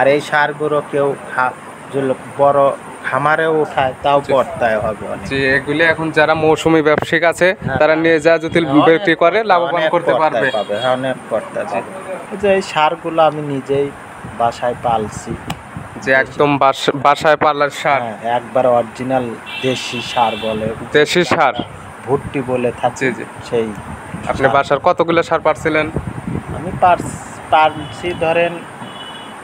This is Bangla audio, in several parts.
আর এই সারগুলো কেউ বড় খামারেও উঠায় তাও জি। পড়তায় হবে অনেক। যে এগুলি এখন যারা মৌসুমী ব্যবসায়িক আছে হ্যাঁ, তারা নিয়ে যা যদি বিক্রি করে লাভবান অনেক করতে পারবে। পাবে, হ্যাঁ, অনেক পড়তায় পাবে। এই যে এই সারগুলো আমি নিজেই বাসায় পালছি। যে একদম বাসায় পালার সার, হ্যাঁ, একবার অরিজিনাল দেশি সার বলে, দেশি সার। ভুট্টি বলে থাকে। জি জি। সেই আপনি সার। বাসার কতগুলো সার পারছিলেন? আমি পারছি ধরেন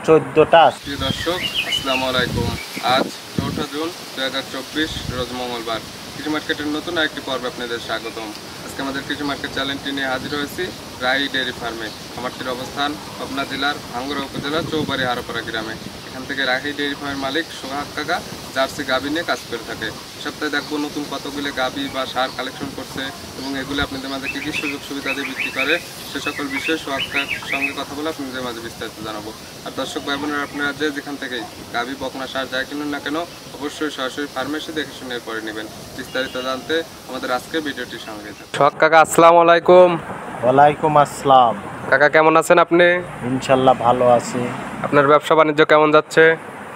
14টা আছে। প্রিয় দর্শক, আসসালামু আলাইকুম। আজ 4 জুন 2024, রোজ মঙ্গলবার। কৃষি মার্কেটের নতুন আরেকটি পর্বে আপনাদের স্বাগতম। আজকে আমাদের কৃষি মার্কেট চ্যানেলটি নিয়ে হাজির হয়েছি রাই ডেয়ারি ফার্মে। খামারটির অবস্থান পাবনা জেলার ভাঙ্গুড়া উপজেলার চৌবাড়ি হারোপাড়া গ্রামে। এখান থেকে রাহি ডেয়ারি ফার্মের মালিক সোহাগ কাকা জার্সি গাভী নিয়ে কাজ করে থাকে। সপ্তাহে দেখবো নতুন কতগুলো গাভী বা সার কালেকশন করছে এবং এগুলো আপনাদের মাঝে কী কী সুযোগ সুবিধা দিয়ে বিক্রি করে সে সকল বিষয়ে সোহাগ কাকার সঙ্গে কথা বলে আপনাদের মাঝে বিস্তারিত জানাবো। আর দর্শক ভাই বোনেরা, আপনারা যেখান থেকেই গাভী বকনা সার যাই কিনুন না কেন অবশ্যই সরাসরি ফার্মে এসে দেখে শুনে পরে নেবেন। বিস্তারিত জানতে আমাদের আজকের ভিডিওটির সঙ্গে থাকুন। সোহাগ কাকা, আসসালামু আলাইকুম। ওয়ালাইকুম আসসালাম। কাকা কেমন আছেন আপনি? ইনশাল্লাহ ভালো আছি। আপনার ব্যবসা বাণিজ্য কেমন যাচ্ছে?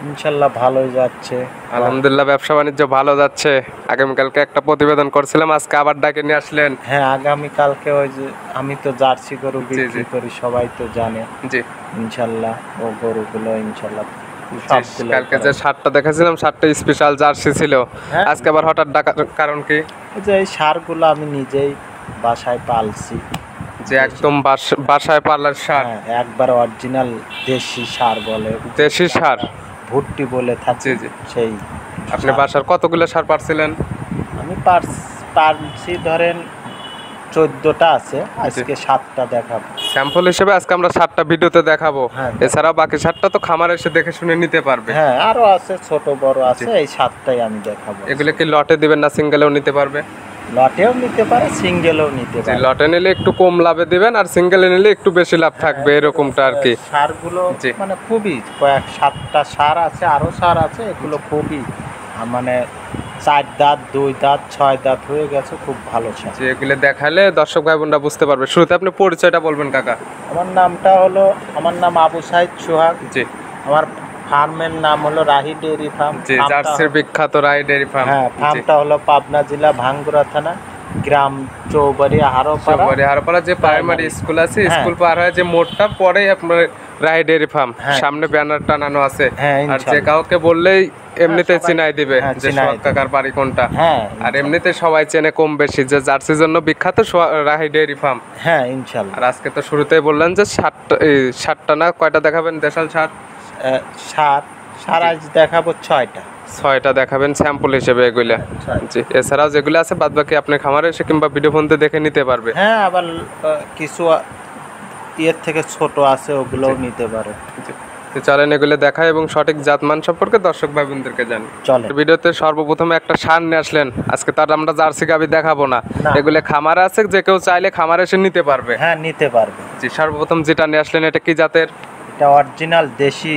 ইনশাল্লাহ ভালোই যাচ্ছে। আলহামদুলিল্লাহ, ব্যবসা বাণিজ্য ভালো যাচ্ছে। আগামীকালকে একটা প্রতিবেদন করছিলাম, আজকে আবার ডাকে নিয়ে আসলেন। হ্যাঁ, আগামীকালকে ওই যে আমি তো জার্সি গরু বিক্রি করি, সবাই তো জানে। জি। ইনশাল্লাহ ও গরুগুলো ইনশাল্লাহ কালকে যে সারটা দেখাছিলাম সারটা স্পেশাল জার্সি ছিল, হ্যাঁ। আজকে আবার হঠাৎ ডাকার কারণ কি? এই যে এই সারগুলো আমি নিজেই বাসায় পালছি। যে একদম বাসায় পালার সার, হ্যাঁ, একবার অরিজিনাল দেশি সার বলে, দেশি সার। ভুট্টি বলে থাকে। জি জি। সেই আপনি সার। বাসার কতগুলো সার পারছিলেন? আমি পারছি ধরেন 14টা আছে, আজকে 7টা দেখাবো স্যাম্পল হিসেবে। আজকে আমরা 7টা ভিডিওতে দেখাবো। হ্যাঁ। এছাড়াও বাকি 7টা তো খামার এসে দেখে শুনে নিতে পারবে। হ্যাঁ, আরো আছে, ছোট বড় আছে, এই 7টাই আমি দেখাবো। এগুলো কি লটে দিবেন না সিঙ্গেলেও নিতে পারবে? লটেও নিতে পারে, সিঙ্গেলও নিতে যে পারে। লটে নিলে একটু কম লাভে দিবেন আর সিঙ্গেলে নিলে একটু বেশি লাভ থাকবে, এরকমটা আর কি। সারগুলো জি। মানে খুবই 7টা সার আছে, আরো সার আছে, এগুলো খুবই মানে 4 দাঁত 2 দাঁত 6 দাঁত হয়ে গেছে, খুব ভালো সার। যে এগুলো দেখালে দর্শক ভাই বোনরা বুঝতে পারবে। শুরুতে আপনি পরিচয়টা বলবেন কাকা। আমার নাম আবু সাইদ সোহাগ। জি। আমার ফার্মের নাম হলো রাহি ডেয়ারি ফার্ম। জি, জার্সির বিখ্যাত রাই ডেয়ারি ফার্ম। হ্যাঁ, ফার্মটা হলো পাবনা জেলা ভাঙ্গুড়া থানা, গ্রাম চৌবাড়ি হারোপাড়া যে প্রাইমারি স্কুল আছে, স্কুল পার হয়ে যে মোড়টা পরেই আপনার রাই ডেয়ারি ফার্ম, সামনে ব্যানার টানানো আছে। আর যে কাউকে বললেই এমনিতে চিনাই দিবে যে সোহাগ কাকার বাড়ি কোনটা। আর এমনিতে সবাই চেনে কম বেশি যে জার্সির জন্য বিখ্যাত রাহি ডেয়ারি ফার্ম। হ্যাঁ, ইনশাআল্লাহ। আর আজকে তো শুরুতেই বললেন যে 7টা না কয়টা দেখাবেন দেশাল সার? সার আজ দেখাবো 6টা দেখাবেন স্যাম্পল হিসেবে এগুলা। জি। এছাড়াও যেগুলো আছে বাদ বাকি আপনি খামারে এসে কিংবা ভিডিও ফোনতে দেখে নিতে পারবে। হ্যাঁ, আবার কিছু এর থেকে ছোট আছে, ওগুলোও নিতে পারে। তো চলেন এগুলো দেখায় এবং সঠিক জাতমান সম্পর্কে দর্শক ভাই বোনদেরকে জানি। চলে। ভিডিওতে সর্বপ্রথমে একটা সার নিয়ে আসলেন। আজকে তার আমরা জার্সি গাভী দেখাবো না, এগুলো খামারে আছে, যে কেউ চাইলে খামারে এসে নিতে পারবে। হ্যাঁ, নিতে পারবে। জি। সর্বপ্রথম যেটা নিয়ে আসলেন এটা কি জাতের? এটা অরিজিনাল দেশি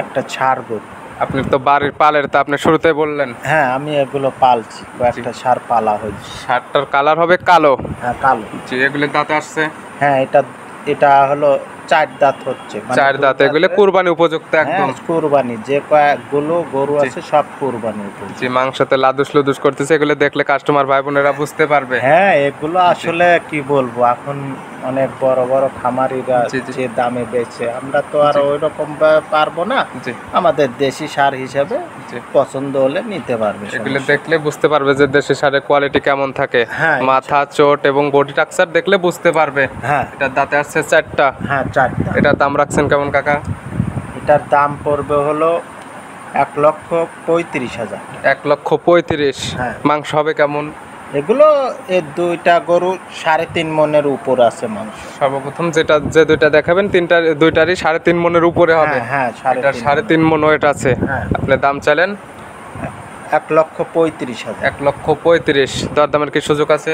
একটা ছাড় গরু। আপনি তো বাড়ির পালের, তা আপনি শুরুতে বললেন। হ্যাঁ, আমি এগুলো পালছি, কয়েকটা সার পালা হয়েছে। সারটার কালার হবে কালো। হ্যাঁ, কালো। জি। এগুলো দাঁতে আসছে? হ্যাঁ, এটা হলো 4 দাঁত হচ্ছে, 4 দাঁত। এগুলো কুরবানি উপযুক্ত একদম। কুরবানি, যে কয়েকগুলো গরু আছে সব কুরবানি উপযুক্ত। জি। মাংসতে লাদুস করতেছে, এগুলো দেখলে কাস্টমার ভাই বোনেরা বুঝতে পারবে। হ্যাঁ, এগুলো আসলে কি বলবো, এখন অনেক বড় বড় খামারিরা যে দামে বেচে, আমরা তো আর ওই রকম পারবো না। আমাদের দেশি সার হিসেবে পছন্দ হলে নিতে পারবে। এগুলো দেখলে বুঝতে পারবে যে দেশি সারের কোয়ালিটি কেমন থাকে। মাথা, চোট এবং বডি স্ট্রাকচার দেখলে বুঝতে পারবে। হ্যাঁ। এটা দাঁতে আসছে 4টা। হ্যাঁ, 4টা। এটার দাম রাখছেন কেমন কাকা? এটার দাম পড়বে হলো 1,35,000। 1,35,000। হ্যাঁ। মাংস হবে কেমন? এগুলো এই 2টা গরু 3.5 মনের উপর আছে মাংস। সর্বপ্রথম যে দুইটা দেখাবেন দুইটারই 3.5 মনের উপরে হবে। হ্যাঁ, 3.5 মন ওয়েট আছে। আপনি দাম চাইলেন 1,35,000। 1,35,000। দরদামের কি সুযোগ আছে?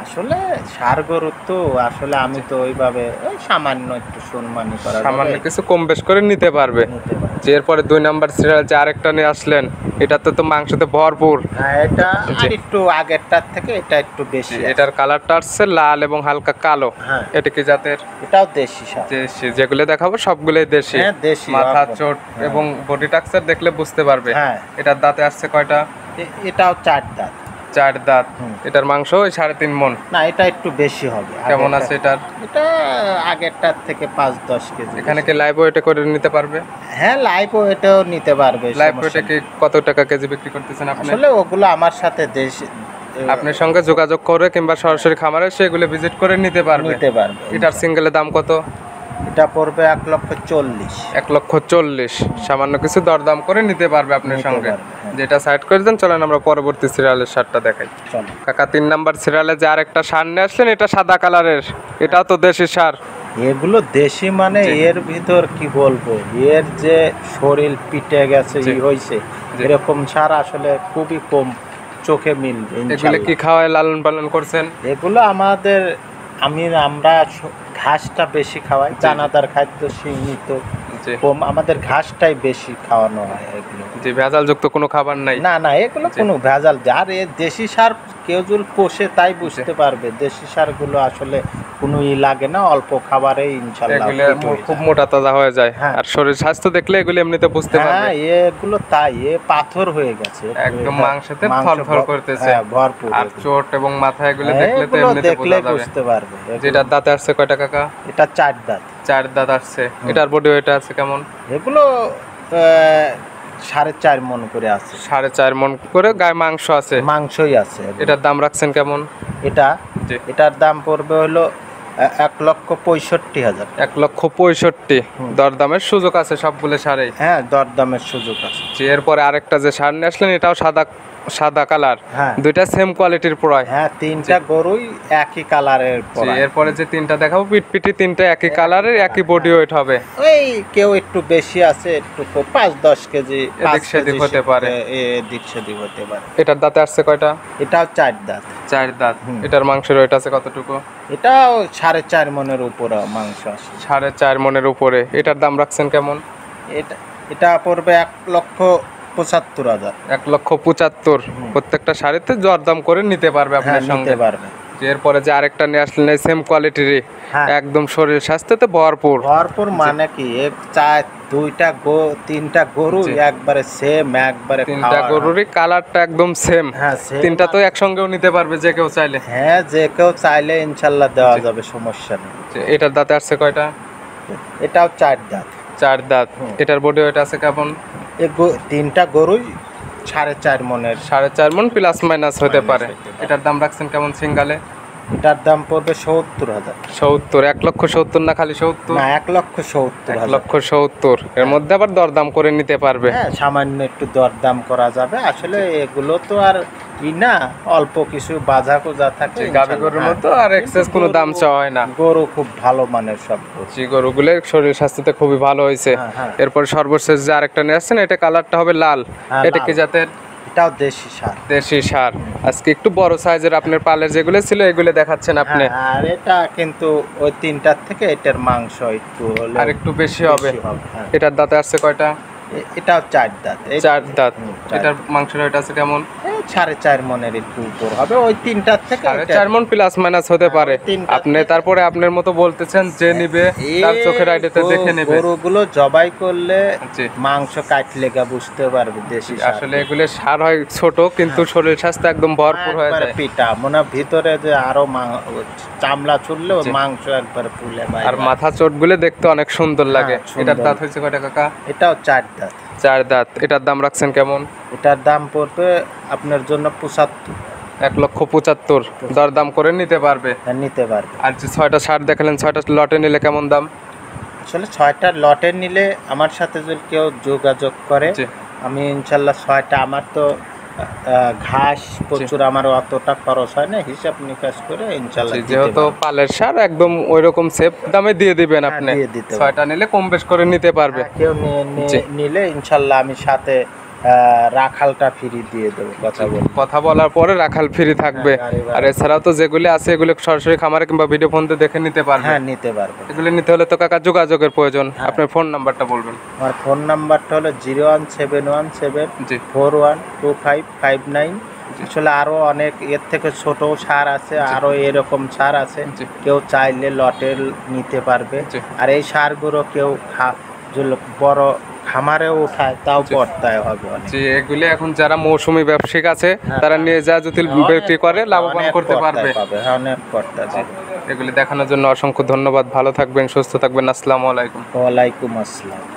আসলে ষাঁড় গরু তো আসলে আমি তো ওইভাবে ওই সামান্য একটু সম্মানী করা সামান্য যাবে, কিছু কম বেশ করে নিতে পারবে। নিতে পারবে। যে এরপরে 2 নাম্বার সিরিয়াল যে আরেকটা নিয়ে আসলেন, এটাতে তো মাংসতে ভরপুর। হ্যাঁ, এটা জি। আর একটু আগেরটার থেকে এটা একটু বেশি আছে। এটার কালারটা আসছে লাল এবং হালকা কালো। হ্যাঁ। এটা কি জাতের? এটাও দেশি ষাঁড়। দেশি, যেগুলো দেখাবো সবগুলোই দেশি। হ্যাঁ, দেশি মাথা অল্প। চোট হ্যাঁ। এবং বডি স্ট্রাকচার দেখলে বুঝতে পারবে। হ্যাঁ। এটার দাঁতে আসছে কয়টা? এটাও 4 দাঁত। 4 দাঁত। হুম। এটার মাংস ওই 3.5 মণ। না, এটা একটু বেশি হবে। কেমন আগেরটা- আছে এটার? এটা আগেরটার থেকে 5-10 কেজি এখানে বেশি। কি লাইভ ওয়েটে করে নিতে পারবে? হ্যাঁ, লাইভও এটাও নিতে পারবে। লাইভ সমস্যা ওয়েটে কি নেই। কত টাকা কেজি বিক্রি করতেছেন আপনি? আসলে ওগুলো আমার সাথে আপনার সঙ্গে যোগাযোগ করে কিংবা সরাসরি খামারে সেগুলো ভিজিট করে নিতে পারবে। নিতে পারবে। এটার সিঙ্গেলের দাম কত? এটা পড়বে 1,40,000। 1,40,000। সামান্য কিছু দরদাম করে নিতে পারবে আপনার নিতে সঙ্গে। পারবে, হ্যাঁ। যেটা সাইড করে দেন, চলেন আমরা পরবর্তী সিরিয়ালের শার্টটা দেখাই। চলো। কাকা 3 নাম্বার সিরিয়ালে যে আরেকটা ষাঁড় নিয়ে আসলেন, এটা সাদা কালারের। এটাও তো দেশি ষাঁড়। এগুলো দেশি মানে জি। এর ভিতর কি বলবো, এর যে শরীর পিটে গেছে জি। হয়েছে, জি। এরকম সার আসলে খুবই কম চোখে মিলবে এগুলো ইনশাআল্লাহ। কি খাওয়ায় লালন পালন করছেন? এগুলো আমাদের আমরা ঘাসটা বেশি খাওয়াই, দানাদার খাদ্য সীমিত জি কম, আমাদের ঘাসটাই বেশি খাওয়ানো হয় এগুলো। জি, ভেজাল যুক্ত কোনো খাবার নাই। না না, এগুলো জি। কোনো ভেজাল আর এ দেশি সার কেউ যদি পোষে তাই বুঝতে পারবে, দেশি সারগুলো আসলে কোনো লাগে না, অল্প খাবারে ইনশাল্লাহ এগুলো fit হয়ে খুব যায়। মোটা তাজা হয়ে যায়। হ্যাঁ। আর শরীর স্বাস্থ্য দেখলে এগুলো এমনিতে বুঝতে হ্যাঁ, পারবে। এগুলো তাই, এ পাথর হয়ে গেছে একদম হ্যাঁ, মাংসতে মাংস ফলফল করতেছে। হ্যাঁ, ভরপুর আর এগুলো। চোট এবং মাথা এগুলো হ্যাঁ, দেখলে তো এগুলো এমনিতে দেখলে বোঝা যাবে। বুঝতে পারবে এগুলো। যেটার দাঁতে আসছে কয়টা কাকা? এটা 4 দাঁত। 4 দাঁত আসছে। এটার বডি ওয়েট আছে কেমন? এগুলো 4.5 মণ করে আছে, 4.5 মণ করে গায়ে মাংস আছে। মাংসই আছে এগুলো। এটার দাম রাখছেন কেমন? এটা জি। এটার দাম পড়বে হলো 1,65,000। 1,65,000। দরদামের সুযোগ আছে সবগুলো সারেই। হ্যাঁ, দরদামের সুযোগ আছে। যে এরপরে আরেকটা যে সার নিয়ে আসলেন, এটাও সাদা সাদা কালার। হ্যাঁ। দুইটা সেম কোয়ালিটির প্রায়। হ্যাঁ, 3টা গরুই একই কালারের জি, পরা। এরপরে যে 3টা দেখাবো পিটপিটি 3টা একই কালারের, একই বডি ওয়েট হবে। ওই কেউ একটু বেশি আছে, একটু 5-10 কেজি এদিক সেদিক হতে পারে। এদিক সেদিক হতে পারে। এটার দাঁতে আসছে কয়টা? এটাও 4 দাঁত। 4 দাঁত। এটার মাংসের ওয়েট আছে কতটুকু? এটাও 4.5 মণের উপরে মাংস আছে। 4.5 মণের উপরে। এটার দাম রাখছেন কেমন? এটা পড়বে 1,75,000। 1,75,000। প্রত্যেকটা শাড়িতে দরদাম করে নিতে পারবে হ্যাঁ, আপনার নিতে সঙ্গে। পারবে। যে এরপরে যে আরেকটা নিয়ে আসলেন সেম কোয়ালিটিরই, হ্যাঁ। একদম শরীর স্বাস্থ্যতে ভরপুর। ভরপুর মানে কি, তিনটা গরু জি। একবারে সেম, একবারে 3টা খাওয়ার। গরুরই কালারটা একদম সেম। হ্যাঁ, same। 3টা তো একসঙ্গেও নিতে পারবে যে কেউ চাইলে। হ্যাঁ, যে কেউ চাইলে ইনশাল্লাহ দেওয়া যাবে, সমস্যা নেই। যে এটার দাঁতে আসছে কয়টা? এটাও 4 দাঁত। 4 দাঁত। এটার বডি ওয়েট আছে কেমন? 3টা গরুই 4.5 মণের। 4.5 মণ প্লাস মাইনাস হতে পারে। হতে পারে। এটার দাম রাখছেন কেমন সিঙ্গালে? এটার দাম পড়বে 70,000। 70। 1,70,000 না খালি 70? না, 1,70,000। 1,70,000। এর মধ্যে আবার দরদাম করে নিতে পারবে। হ্যাঁ, সামান্য একটু দরদাম করা যাবে। আসলে এগুলো তো আর না, অল্প কিছু বাজা কোজা থাকে। গাভী গরুর হ্যাঁ। মতো আর এক্সেস কোনো দাম চাওয়া হয় না। গরু খুব ভালো মানের সব গরু। জি, গরুগুলোর শরীর স্বাস্থ্যতে খুবই ভালো হয়েছে। হ্যাঁ, হ্যাঁ। এরপর সর্বশেষ যে আরেকটা নিয়ে আসছেন, এটা কালারটা হবে লাল। হ্যাঁ, এটা কি লাল। জাতের? এটাও দেশি সার। দেশি ষাঁড়। আজকে একটু বড় সাইজের আপনার পালের যেগুলো ছিল এগুলো দেখাচ্ছেন আপনি। হ্যাঁ, আর এটা কিন্তু ওই 3টার থেকে এটার মাংস একটু হলে আর একটু বেশি হবে। হ্যাঁ। এটার দাঁতে আসছে কয়টা? এটাও 4 দাঁত। 4 দাঁত। 4 এটার মাংসের ওয়েট আছে কেমন? 4.5 মণের একটু উপর হবে, ওই 3টার থেকে 4.5 মণ প্লাস মাইনাস হতে পারে। তিনটা আপনি থেকে- তারপরে আপনার মতো বলতেছেন, যে নিবে তার চোখের আইডিতে দেখে নেবে। গরুগুলো জবাই করলে জি। মাংস কাটলে বুঝতে পারবে দেশি ষাঁড়। আসলে এগুলো সার হয় ছোট, কিন্তু শরীর স্বাস্থ্য একদম ভরপুর হয়ে একবারে যায়। পিটা মনে হয় ভিতরে যে আরো চামড়া ছুললে ওর জি। মাংস একবারে ফুলে আর বাইরে। মাথা চোটগুলো দেখতে অনেক সুন্দর লাগে। হ্যাঁ, সুন্দর। এটার দাঁত হয়েছে কয়টা কাকা? এটাও 4 দাঁত। 4 দাঁত। এটার দাম রাখছেন কেমন? এটার দাম পড়বে আপনার জন্য 75 1,75,000। দরদাম করে নিতে পারবে। নিতে পারবে। আর যে 6টা ষাঁড় দেখালেন, 6টা লটে নিলে কেমন দাম? আসলে 6টা লটে নিলে আমার সাথে যদি কেউ যোগাযোগ করে, জি। আমি ইনশাল্লাহ 6টা, আমার তো ঘাস প্রচুর, আমার অতটা খরচ হয় না, হিসাব নিকাশ করে ইনশাল্লাহ দিতে যেহেতু পারবো। পালের সার একদম ওইরকম সেফ দামে দিয়ে দিবেন হ্যাঁ, আপনি। দিয়ে দিতে পারবো। 6টা নিলে কম বেশ করে নিতে পারবে। কেউ জি। নিলে ইনশাল্লাহ আমি সাথে রাখালটা ফ্রি দিয়ে দেবো, কথা বল। কথা বলার পরে রাখাল ফ্রি থাকবে। হ্যাঁ, গাড়ি ভাড়া। আর এছাড়াও তো যেগুলি আছে এগুলো সরাসরি খামারে কিংবা ভিডিও ফোন দিয়ে দেখে নিতে পারবে। হ্যাঁ, নিতে পারবে। এগুলি নিতে হলে তো কাকা যোগাযোগের প্রয়োজন। আপনার ফোন নাম্বারটা বলবেন। আমার ফোন নাম্বারটা হলো 01717 জি 412559। আসলে আরো অনেক এর থেকে ছোট সার আছে, আরো এরকম সার আছে, জি। কেউ চাইলে লটে নিতে পারবে। জি। আর এই সারগুলো কেউ বড় খামারেও উঠায়, তাও পড়তায় হবে অনেক। জি, এগুলি এখন যারা মৌসুমী ব্যবসায়িক আছে তারা নিয়ে যা যদি বিক্রি করে লাভবান করতে পারবে। হ্যাঁ, অনেক পড়তা পাবে। এগুলি দেখানোর জন্য অসংখ্য ধন্যবাদ। ভালো থাকবেন, সুস্থ থাকবেন। আসসালামু আলাইকুম। ওয়ালাইকুম আসসালাম।